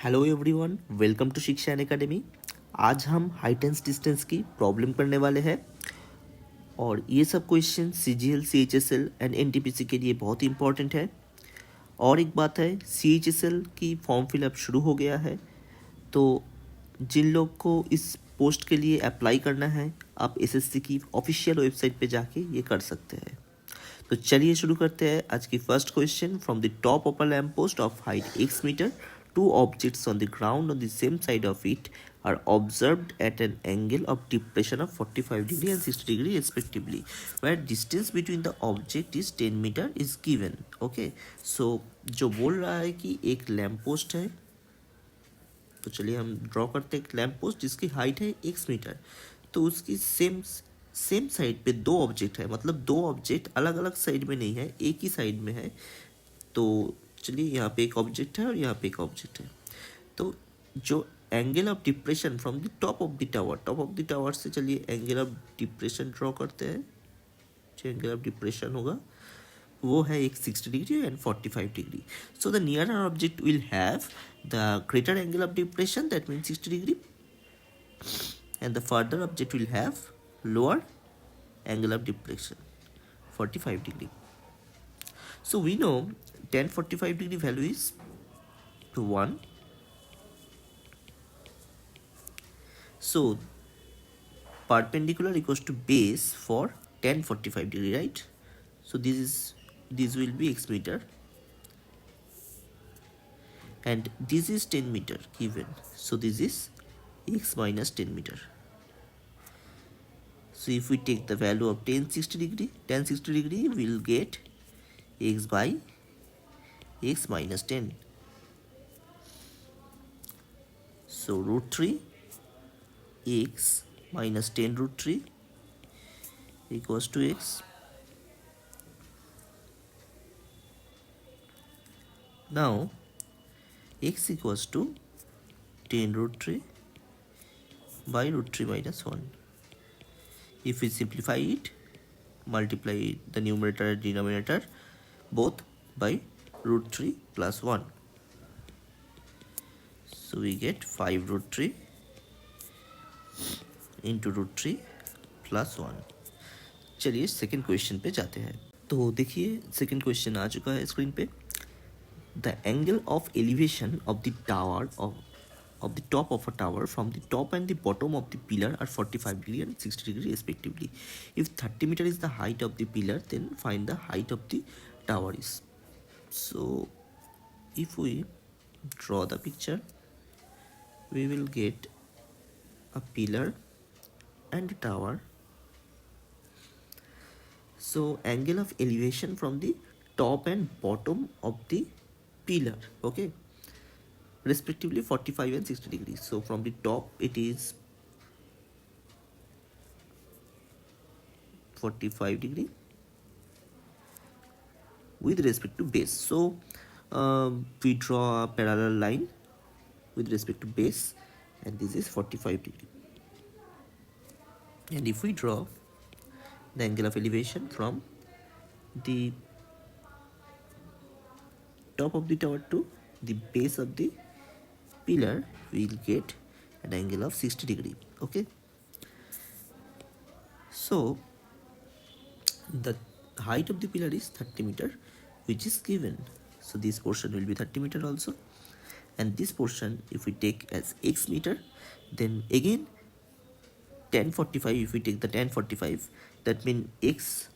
Hello everyone, welcome to शिक्षा academy. आज हम हाइट एंड डिस्टेंस की प्रॉब्लम करने वाले हैं और ये सब question CGL, CHSL and NTPC के लिए बहुत ही इंपॉर्टेंट है। और एक बात है, सीएचएसएल की फॉर्म फिलअप शुरू हो गया है, तो जिन लोग को इस पोस्ट के लिए अप्लाई करना है, आप एसएससी की ऑफिशियल वेबसाइट पे जाके ये कर सकते हैं। तो चलिए शुरू करते हैं आज की first question. From the top of a lamp post of height x metre, two objects on the ground on the same side of it are observed at an angle of depression of 45 degree and 60 degree respectively, where distance between the object is 10 meter is given. Okay, so जो बोल रहा है कि एक lamp post है, तो चलिए हम ड्रॉ करते हैं एक लैम्प पोस्ट जिसकी हाइट है x मीटर। तो उसकी सेम साइड पे दो ऑब्जेक्ट है, मतलब दो ऑब्जेक्ट अलग अलग साइड में नहीं है, एक ही साइड में है। तो चलिए यहाँ पे एक ऑब्जेक्ट है और यहाँ पे एक ऑब्जेक्ट है। तो जो angle of depression from the top of the tower से चलिए एंगल ऑफ डिप्रेशन ड्रॉ करते हैं। जो एंगल ऑफ डिप्रेशन होगा वो है एक 60 degree and 45 degree. So the nearer object will have the greater angle of depression, that means 60 degree, and the further object will have lower angle of depression 45 degree. So we know tan 45 degree value is 1. So perpendicular equals to base for tan 45 degree, right? So this will be x meter and this is 10 meter given, so this is x minus 10 meter. So if we take the value of tan 60 degree, we'll get x by x minus 10. So root 3 x minus 10 root 3 equals to x. Now x equals to 10 root 3 by root 3 minus 1. If we simplify it, multiply the numerator and denominator both by root 3 plus 1. So we get 5 root 3 into root 3 plus 1. चलिए second question पे जाते हैं। तो देखिए second question आ चुका है screen पे। The angle of elevation of the tower of the top of a tower from the top and the bottom of the pillar are 45 degree and 60 degree respectively. If 30 meter is the height of the pillar, then find the height of the tower is. So if we draw the picture, we will get a pillar and a tower. So angle of elevation from the top and bottom of the pillar, okay, respectively 45 and 60 degrees. So from the top it is 45 degree with respect to base. So we draw a parallel line with respect to base, and this is 45 degree. And if we draw the angle of elevation from the top of the tower to the base of the pillar, we will get an angle of 60 degree. Okay, so the height of the pillar is 30 meter, which is given. So this portion will be 30 meter also, and this portion if we take as x meter, then again tan 45, if we take the tan 45, that means x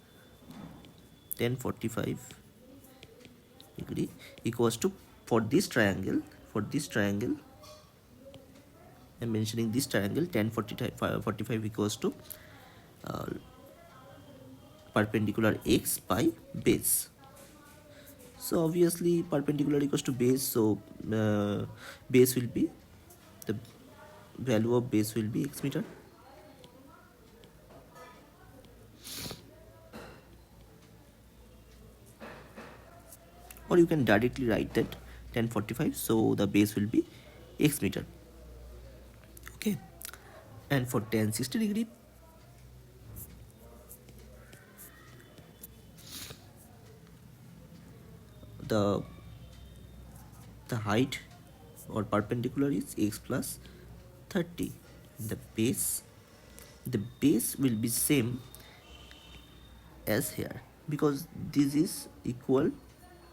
tan 45 degree equals to, for this triangle I'm mentioning this triangle, tan 45 equals to perpendicular x by base. So obviously perpendicular equals to base, so base will be, the value of base will be x meter. Or you can directly write that tan 45, so the base will be x meter. Okay, and for tan 60 degree, the height or perpendicular is x plus 30. The base will be same as here because this is equal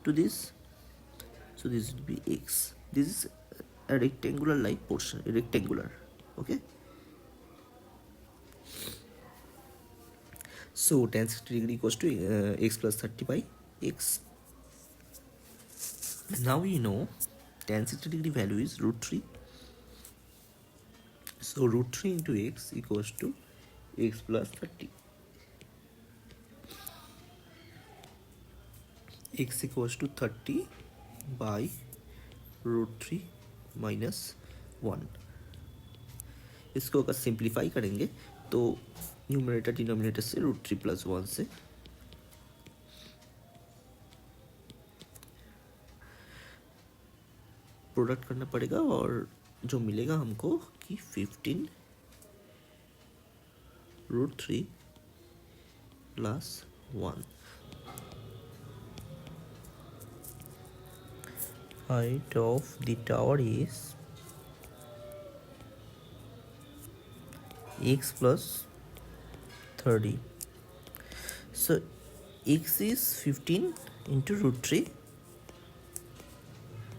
to this, so this will be x. This is a rectangular like portion, a rectangular. Okay, so tan 60 degree equals to x plus 30 by x. Now we know tan 60 degree value is root 3. So root 3 into x equals to x plus 30. X equals to 30 by root 3 minus 1. इसको अगर simplify करेंगे तो numerator denominator से root 3 plus 1 से product करना पड़ेगा और जो मिलेगा हमको कि 15 root 3 plus 1. Height of the tower is x plus 30. So x is 15 into root 3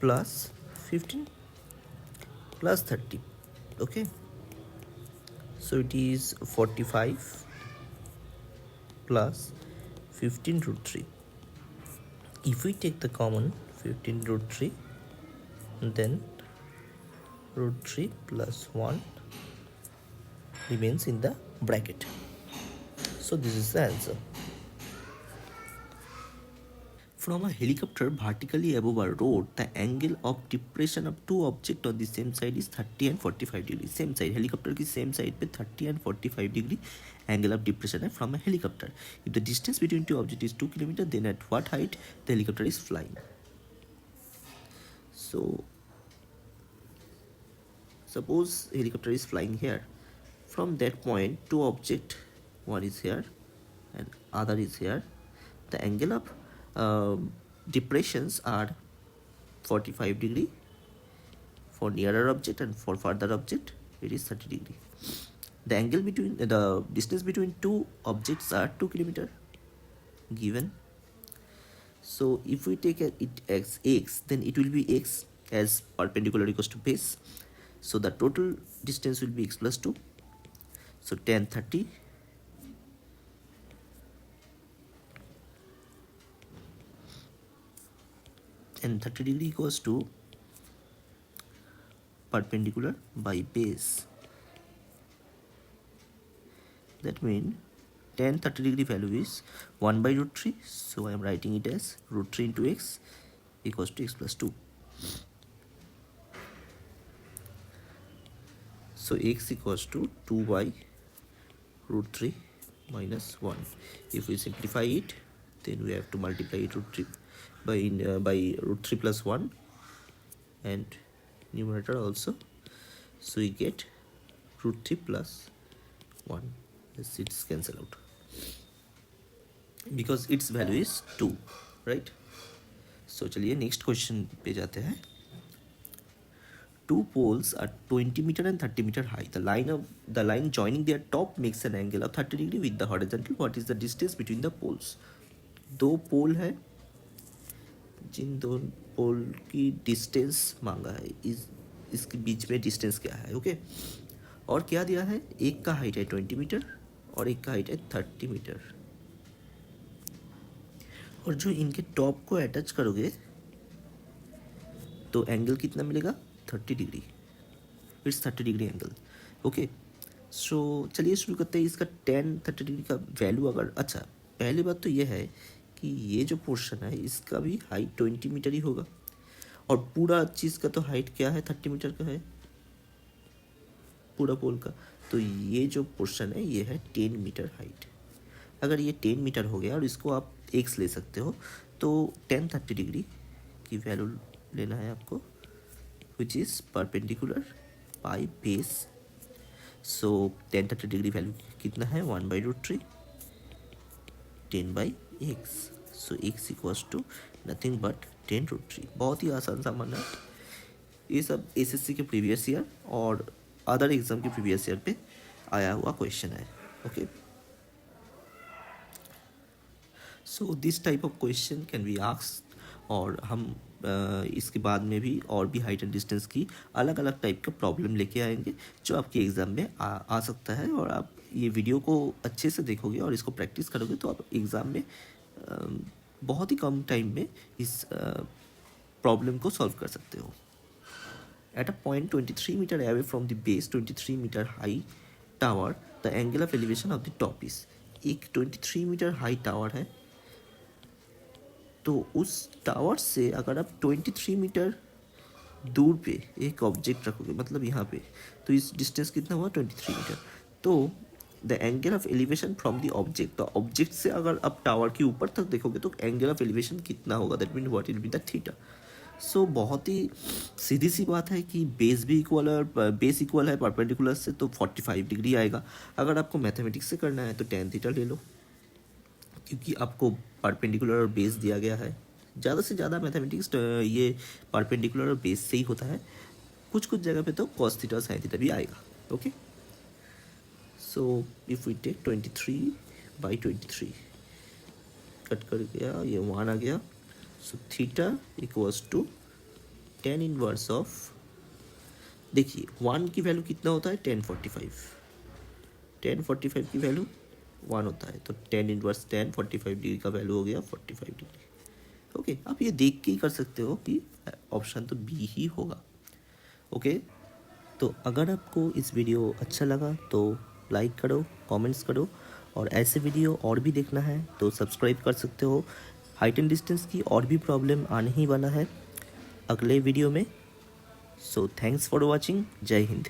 plus 15 plus 30. Okay, so it is 45 plus 15 root 3. If we take the common 15 root 3, then root 3 plus 1 remains in the bracket. So this is the answer. From a helicopter vertically above a road, the angle of depression of two objects on the same side is 30 and 45 degree. Same side, helicopter की same side पे 30 and 45 degree angle of depression है from a helicopter. If the distance between two objects is 2 km, then at what height the helicopter is flying? So suppose helicopter is flying here. From that point, two objects, one is here and other is here. The angle of depressions are 45 degree for nearer object and for further object it is 30 degree. The angle between the distance between two objects are 2 km given. So if we take it as x, then it will be x as perpendicular equals to base. So the total distance will be x plus 2. So tan 30 and 30 degree equals to perpendicular by base. That means tan 30 degree value is 1 by root 3. So I am writing it as root 3 into x equals to x plus 2. So x equals to 2 by root 3 minus 1. If we simplify it, then we have to multiply it root 3 by root 3 plus 1 and numerator also. So we get root 3 plus 1. Yes, it's cancel out because its value is 2, right? So चलिए next question पे जाते हैं. Two poles are 20 meter and 30 meter high. The line joining their top makes an angle of 30 degree with the horizontal. What is the distance between the poles? दो पोल है, जिन दो पोल की distance मांगा है, इसके बीच में डिस्टेंस क्या है. ओके, और क्या दिया है, एक का हाइट है 20 मीटर और एक का हाइट है 30 मीटर. और जो इनके टॉप को अटैच करोगे तो एंगल कितना मिलेगा, 30 degree. It's 30 degree angle. Okay, so चलिए शुरू करते हैं. इसका tan 30 डिग्री का वैल्यू अगर, अच्छा पहली बात तो ये है कि ये जो पोर्शन है इसका भी हाइट 20 मीटर ही होगा और पूरा चीज़ का तो हाइट क्या है, 30 मीटर का है पूरा पोल का. तो ये जो पोर्शन है ये है 10 मीटर हाइट. अगर ये 10 मीटर हो गया और इसको आप x ले सकते हो तो tan 30 डिग्री की वैल्यू लेना है आपको, which is perpendicular by base. So tan 30 degree value कितना है, 1 by root 3 10 by x. So x equals to nothing but 10 root 3. बहुत ही आसान सा माना. ये सब एसएससी के प्रीवियस ईयर और अदर एग्जाम के प्रीवियस ईयर पे आया हुआ क्वेश्चन है। Okay, so this type of question can be asked, और हम इसके बाद में भी और भी हाइट एंड डिस्टेंस की अलग अलग टाइप का प्रॉब्लम लेके आएंगे जो आपके एग्ज़ाम में आ सकता है। और आप ये वीडियो को अच्छे से देखोगे और इसको प्रैक्टिस करोगे तो आप एग्ज़ाम में बहुत ही कम टाइम में इस प्रॉब्लम को सॉल्व कर सकते हो। At a point 23 meter away from the base 23 meter high tower, the angle of elevation of the top is। एक 23 मीटर हाई टावर है, तो उस टावर से अगर आप 23 मीटर दूर पे एक ऑब्जेक्ट रखोगे, मतलब यहाँ पे, तो इस डिस्टेंस कितना हुआ 23 मीटर। तो the angle of elevation from the object, तो ऑब्जेक्ट से अगर आप टावर के ऊपर तक देखोगे तो एंगल ऑफ एलिवेशन कितना होगा, that mean what will be the theta. So बहुत ही सीधी सी बात है कि बेस भी इक्वल है और बेस इक्वल है परपेंडिकुलर से, तो 45 डिग्री आएगा। अगर आपको मैथमेटिक्स से करना है तो tan थीटा ले लो, क्योंकि आपको परपेंडिकुलर और बेस दिया गया है। ज़्यादा से ज़्यादा मैथमेटिक्स ये परपेंडिकुलर और बेस से ही होता है, कुछ कुछ जगह पे तो cos थीटा sin थीटा भी आएगा। Okay, so if we take 23/23 cut कर गया, ये 1 आ गया, so theta equals to tan inverse of, देखिए 1 की वैल्यू कितना होता है tan 45, tan 45 की वैल्यू 1 होता है, तो tan इनवर्स tan 45 डिग्री का वैल्यू हो गया 45 डिग्री। ओके, आप ये देख के ही कर सकते हो कि ऑप्शन तो बी ही होगा। ओके, तो अगर आपको इस वीडियो अच्छा लगा तो लाइक करो, कमेंट्स करो, और ऐसे वीडियो और भी देखना है तो सब्सक्राइब कर सकते हो। हाइट एंड डिस्टेंस की और भी प्रॉब्लम आने ही वाला है अगले वीडियो में। So thanks for watching. जय हिंद।